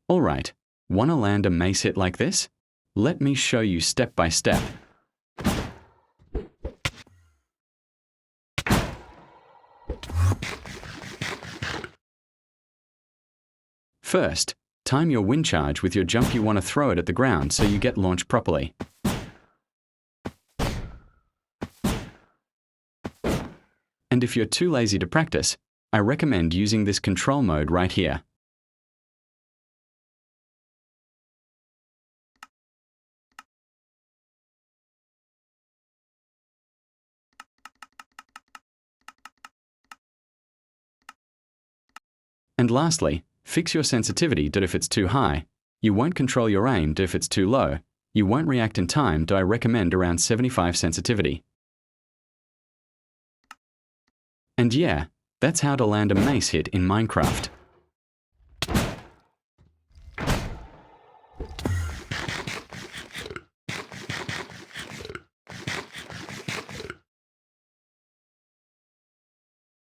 Alright, wanna land a mace hit like this? Let me show you step by step. First, time your wind charge with your jump you want to throw it at the ground so you get launched properly. And if you're too lazy to practice, I recommend using this control mode right here. And lastly, fix your sensitivity that if it's too high, you won't control your aim that if it's too low, you won't react in time that I recommend around 75 sensitivity. And yeah, that's how to land a mace hit in Minecraft.